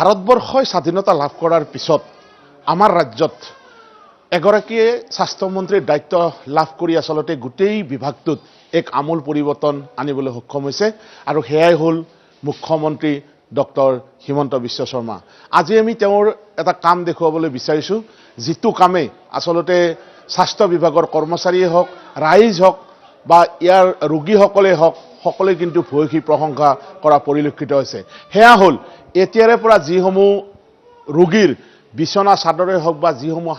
ভাৰতবৰ্ষই স্বাধীনতা লাভ কৰাৰ পিছত আমাৰ ৰাজ্যত এগৰাকীয়ে স্বাস্থ্যমন্ত্ৰীৰ দায়িত্ব লাভ কৰি আচলতে গোটেই বিভাগটোত এক আমূল পৰিৱৰ্তন আনিবলৈ সক্ষম হৈছে আৰু সেয়াই হ'ল মুখ্যমন্ত্ৰী ডক্টৰ হিমন্ত বিশ্ব শৰ্মা। আজি আমি তেওঁৰ এটা কাম দেখুৱাবলৈ বিচাৰিছোঁ, যিটো কামে আচলতে স্বাস্থ্য বিভাগৰ কৰ্মচাৰীয়ে হওক, ৰাইজ হওক বা ইয়াৰ ৰোগীসকলে হওক, সকলোৱে কিন্তু ভূয়সী প্ৰশংসা কৰা পৰিলক্ষিত হৈছে। সেয়া হ'ল এতিয়াৰে পৰা যিসমূহ ৰোগীৰ বিছনা চাদৰে হওক বা যিসমূহ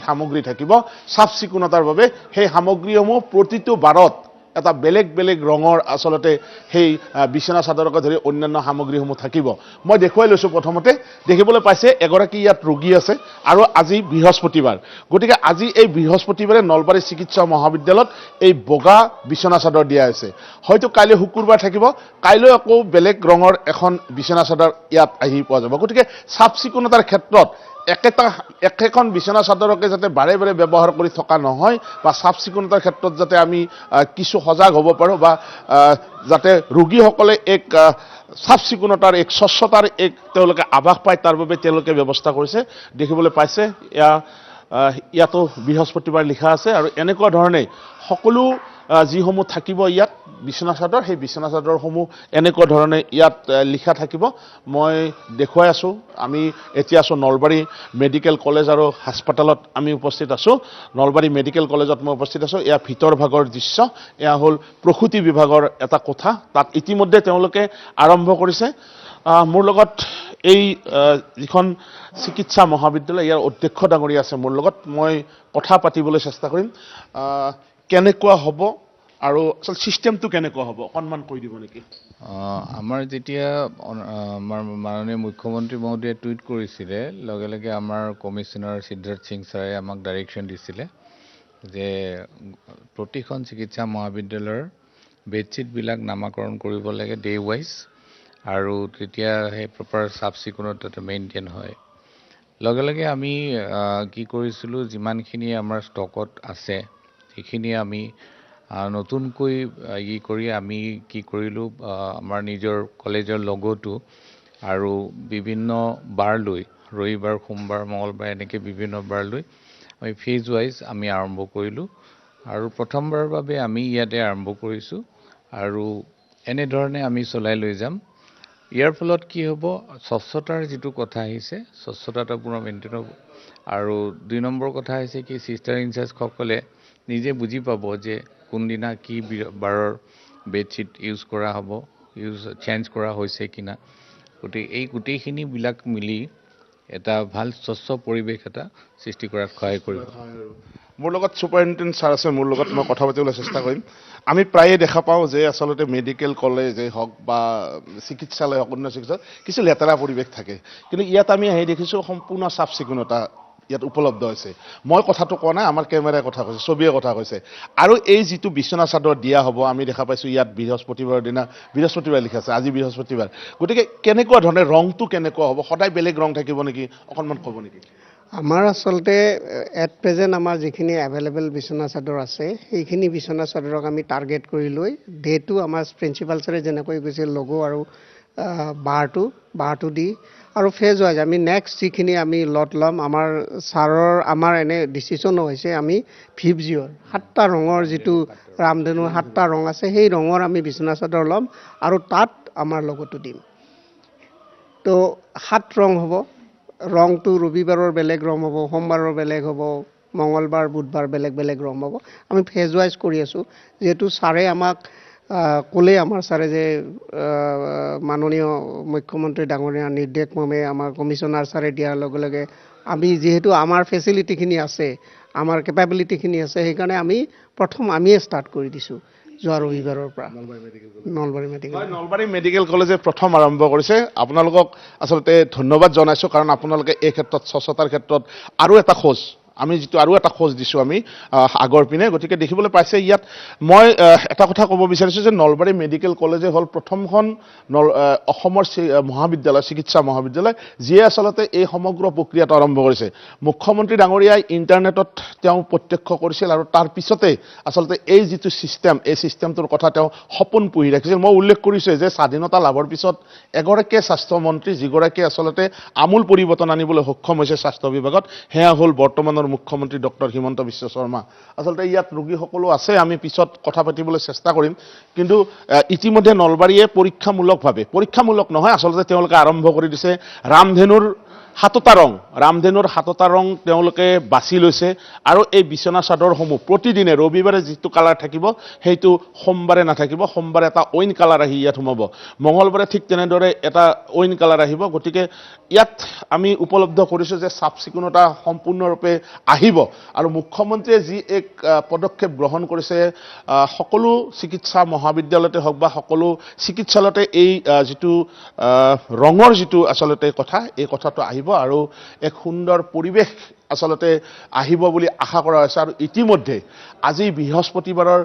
সামগ্ৰী থাকিব চাফ চিকুণতাৰ বাবে, সেই সামগ্ৰীসমূহ প্ৰতিটো বাৰত এটা বেলেগ বেলেগ ৰঙৰ আচলতে সেই বিছনা চাদৰকে ধৰি অন্যান্য সামগ্ৰীসমূহ থাকিব। মই দেখুৱাই লৈছোঁ। প্ৰথমতে দেখিবলৈ পাইছে এগৰাকী ইয়াত ৰোগী আছে আৰু আজি বৃহস্পতিবাৰ, গতিকে আজি এই বৃহস্পতিবাৰে নলবাৰী চিকিৎসা মহাবিদ্যালয়ত এই বগা বিছনা চাদৰ দিয়া হৈছে। হয়তো কাইলৈ শুকুৰবাৰ থাকিব, কাইলৈ আকৌ বেলেগ ৰঙৰ এখন বিছনা চাদৰ ইয়াত আহি পোৱা যাব। গতিকে চাফ চিকুণতাৰ ক্ষেত্ৰত একেখন বিছনা চাদৰকে যাতে বাৰে বাৰে ব্যৱহাৰ কৰি থকা নহয় বা চাফ চিকুণতাৰ ক্ষেত্ৰত যাতে আমি কিছু সজাগ হ'ব পাৰোঁ বা যাতে ৰোগীসকলে এক চাফ চিকুণতাৰ এক স্বচ্ছতাৰ এক তেওঁলোকে আভাস পায়, তাৰ বাবে তেওঁলোকে ব্যৱস্থা কৰিছে। দেখিবলৈ পাইছে ইয়াতো বৃহস্পতিবাৰ লিখা আছে আৰু এনেকুৱা ধৰণে সকলো যিসমূহ থাকিব ইয়াত বিছনা চাদৰ, সেই বিছনা চাদৰসমূহ এনেকুৱা ধৰণে ইয়াত লিখা থাকিব। মই দেখুৱাই আছোঁ। আমি এতিয়া আছোঁ নলবাৰী মেডিকেল কলেজ আৰু হাস্পাতালত আমি উপস্থিত আছোঁ। নলবাৰী মেডিকেল কলেজত মই উপস্থিত আছোঁ। এয়া ভিতৰ ভাগৰ দৃশ্য। এয়া হ'ল প্ৰসূতি বিভাগৰ এটা কোঠা। তাত ইতিমধ্যে তেওঁলোকে আৰম্ভ কৰিছে। মোৰ লগত এই যিখন চিকিৎসা মহাবিদ্যালয়, ইয়াৰ অধ্যক্ষ ডাঙৰীয়া আছে মোৰ লগত। মই কথা পাতিবলৈ চেষ্টা কৰিম। কেনেকুৱা হ'ব আৰু আচল চিষ্টেমটো কেনেকুৱা হ'ব অকণমান কৈ দিব নেকি? আমাৰ যেতিয়া আমাৰ মাননীয় মুখ্যমন্ত্ৰী মহোদয়ে টুইট কৰিছিলে, লগে লগে আমাৰ কমিশ্যনাৰ সিদ্ধাৰ্থ সিং ছাৰে আমাক ডাইৰেকশ্যন দিছিলে যে প্ৰতিখন চিকিৎসা মহাবিদ্যালয়ৰ বেডশ্বীটবিলাক নামাকৰণ কৰিব লাগে ডে ৱাইজ, আৰু তেতিয়া সেই প্ৰপাৰ চাফ চিকুণতাটো মেইনটেইন হয়। লগে লগে আমি কি কৰিছিলোঁ, যিমানখিনি আমাৰ ষ্টকত আছে সেইখিনি আমি নতুনকৈ কৰি আমি কি কৰিলোঁ, আমাৰ নিজৰ কলেজৰ লগটো আৰু বিভিন্ন বাৰ লৈ, ৰবিবাৰ সোমবাৰ মঙলবাৰ এনেকৈ বিভিন্ন বাৰ লৈ আমি ফেজ ৱাইজ আমি আৰম্ভ কৰিলোঁ আৰু প্ৰথমবাৰৰ বাবে আমি ইয়াতে আৰম্ভ কৰিছোঁ আৰু এনেধৰণে আমি চলাই লৈ যাম। ইয়াৰ ফলত কি হ'ব, স্বচ্ছতাৰ যিটো কথা আহিছে, স্বচ্ছতাটো পূৰা মেইনটেইন হ'ব। আৰু 2 নম্বৰ কথা হৈছে কি, চিষ্টাৰ ইনচাৰ্জসকলে নিজে বুজি পাব যে কোনদিনা কি বাৰৰ বেডশ্বীট ইউজ কৰা হ'ব, চেঞ্জ কৰা হৈছে কিনা। গতিকে এই গোটেইখিনিবিলাক মিলি এটা ভাল স্বচ্ছ পৰিৱেশ এটা সৃষ্টি কৰাত সহায় কৰিব। মোৰ লগত ছুপাৰিণ্টেণ্ডেণ্ট ছাৰ আছে, মোৰ লগত মই কথা পাতিবলৈ চেষ্টা কৰিম। আমি প্ৰায়ে দেখা পাওঁ যে আচলতে মেডিকেল কলেজেই হওক বা চিকিৎসালয় হওক, অন্য চিকিৎসালয় কিছু লেতেৰা পৰিৱেশ থাকে, কিন্তু ইয়াত আমি আহি দেখিছোঁ সম্পূৰ্ণ চাফ চিকুণতা ইয়াত উপলব্ধ হৈছে। মই কথাটো কোৱা নাই, আমাৰ কেমেৰাই কথা কৈছে, ছবিয়ে কথা কৈছে। আৰু এই যিটো বিছনা চাদৰ দিয়া হ'ব, আমি দেখা পাইছোঁ ইয়াত বৃহস্পতিবাৰৰ দিনা, বৃহস্পতিবাৰ লিখা আছে, আজি বৃহস্পতিবাৰ। গতিকে কেনেকুৱা ধৰণে ৰংটো কেনেকুৱা হ'ব, সদায় বেলেগ ৰং থাকিব নেকি, অকণমান ক'ব নেকি? আমাৰ আচলতে এট প্ৰেজেণ্ট আমাৰ যিখিনি এভেইলেবল বিছনা চাদৰ আছে, সেইখিনি বিছনা চাদৰক আমি টাৰ্গেট কৰি লৈ ডেটো আমাৰ প্ৰিন্সিপাল ছাৰে যেনেকৈ কৈছিল লগো আৰু বাৰটো দি আৰু ফেজ ৱাইজ আমি নেক্সট যিখিনি আমি লট ল'ম, আমাৰ এনে ডিচিশ্যনো হৈছে আমি 5G 7টা ৰঙৰ যিটো ৰামধেনুৰ 7টা ৰং আছে, সেই ৰঙৰ আমি বিছনা চাদৰ ল'ম আৰু তাত আমাৰ লগতো দিম। তো 7 ৰং হ'ব। ৰংটো ৰবিবাৰৰ বেলেগ ৰং হ'ব, সোমবাৰৰ বেলেগ হ'ব, মঙলবাৰ বুধবাৰ বেলেগ বেলেগ ৰং হ'ব। আমি ফেজ ৱাইজ কৰি আছোঁ। যিহেতু ছাৰে আমাক ক'লে, আমাৰ ছাৰে যে মাননীয় মুখ্যমন্ত্ৰী ডাঙৰীয়া নিৰ্দেশ মৰ্মে আমাৰ কমিশ্যনাৰ ছাৰে দিয়াৰ লগে লগে আমি যিহেতু আমাৰ ফেচিলিটিখিনি আছে, আমাৰ কেপাবিলিটিখিনি আছে, সেইকাৰণে আমিয়ে ষ্টাৰ্ট কৰি দিছোঁ যোৱা ৰবিবাৰৰ পৰা। নলবাৰী মেডিকেল কলেজে প্ৰথম আৰম্ভ কৰিছে। আপোনালোকক আচলতে ধন্যবাদ জনাইছোঁ, কাৰণ আপোনালোকে এই ক্ষেত্ৰত স্বচ্ছতাৰ ক্ষেত্ৰত আৰু এটা খোজ আমি যিটো আৰু এটা খোজ দিছোঁ আমি আগৰ পিনে, গতিকে দেখিবলৈ পাইছে ইয়াত মই এটা কথা ক'ব বিচাৰিছোঁ যে নলবাৰী মেডিকেল কলেজে হ'ল প্ৰথমখন অসমৰ মহাবিদ্যালয়, চিকিৎসা মহাবিদ্যালয়, যিয়ে আচলতে এই সমগ্ৰ প্ৰক্ৰিয়াটো আৰম্ভ কৰিছে। মুখ্যমন্ত্ৰী ডাঙৰীয়াই ইণ্টাৰনেটত তেওঁ প্ৰত্যক্ষ কৰিছিল আৰু তাৰ পিছতে আচলতে এই যিটো ছিষ্টেম, এই ছিষ্টেমটোৰ কথা তেওঁ সপোন পুহি ৰাখিছিল। মই উল্লেখ কৰিছোঁ যে স্বাধীনতা লাভৰ পিছত এগৰাকীয়ে স্বাস্থ্যমন্ত্ৰী যিগৰাকীয়ে আচলতে আমূল পৰিৱৰ্তন আনিবলৈ সক্ষম হৈছে স্বাস্থ্য বিভাগত, সেয়া হ'ল বৰ্তমানৰ মুখ্যমন্ত্ৰী ডক্টৰ হিমন্ত বিশ্ব শৰ্মা। আচলতে ইয়াত ৰোগীসকলো আছে, আমি পিছত কথা পাতিবলৈ চেষ্টা কৰিম। কিন্তু ইতিমধ্যে নলবাৰীয়ে পৰীক্ষামূলক নহয়, আচলতে তেওঁলোকে আৰম্ভ কৰি দিছে ৰামধেনুৰ 7টা ৰং তেওঁলোকে বাছি লৈছে আৰু এই বিচনা চাদৰসমূহ প্ৰতিদিনে ৰবিবাৰে যিটো কালাৰ থাকিব সেইটো সোমবাৰে নাথাকিব, সোমবাৰে এটা অইন কালাৰ আহি ইয়াত সোমাব, মঙলবাৰে ঠিক তেনেদৰে এটা অইন কালাৰ আহিব। গতিকে ইয়াত আমি উপলব্ধ কৰিছোঁ যে চাফ চিকুণতা সম্পূৰ্ণৰূপে আহিব আৰু মুখ্যমন্ত্ৰীয়ে যি এক পদক্ষেপ গ্ৰহণ কৰিছে, সকলো চিকিৎসা মহাবিদ্যালয়তে হওক বা সকলো চিকিৎসালয়তে এই যিটো ৰঙৰ যিটো আচলতে কথা, এই কথাটো আহিব আৰু এক সুন্দৰ পৰিৱেশ আচলতে আহিব বুলি আশা কৰা হৈছে। আৰু ইতিমধ্যে আজি বৃহস্পতিবাৰৰ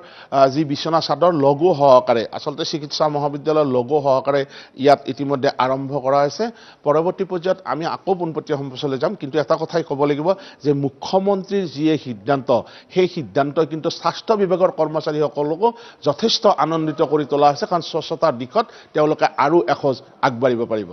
যি বিচনা চাদৰ লগো সহকাৰে, আচলতে চিকিৎসা মহাবিদ্যালয়ৰ লগো সহকাৰে ইয়াত ইতিমধ্যে আৰম্ভ কৰা হৈছে। পৰৱৰ্তী পৰ্যায়ত আমি আকৌ পোনপটীয়া সম্প্ৰচাৰলৈ যাম, কিন্তু এটা কথাই ক'ব লাগিব যে মুখ্যমন্ত্ৰীৰ যিয়ে সিদ্ধান্ত, সেই সিদ্ধান্তই কিন্তু স্বাস্থ্য বিভাগৰ কৰ্মচাৰীসকলকো যথেষ্ট আনন্দিত কৰি তোলা হৈছে, কাৰণ স্বচ্ছতাৰ দিশত তেওঁলোকে আৰু এখোজ আগবাঢ়িব পাৰিব।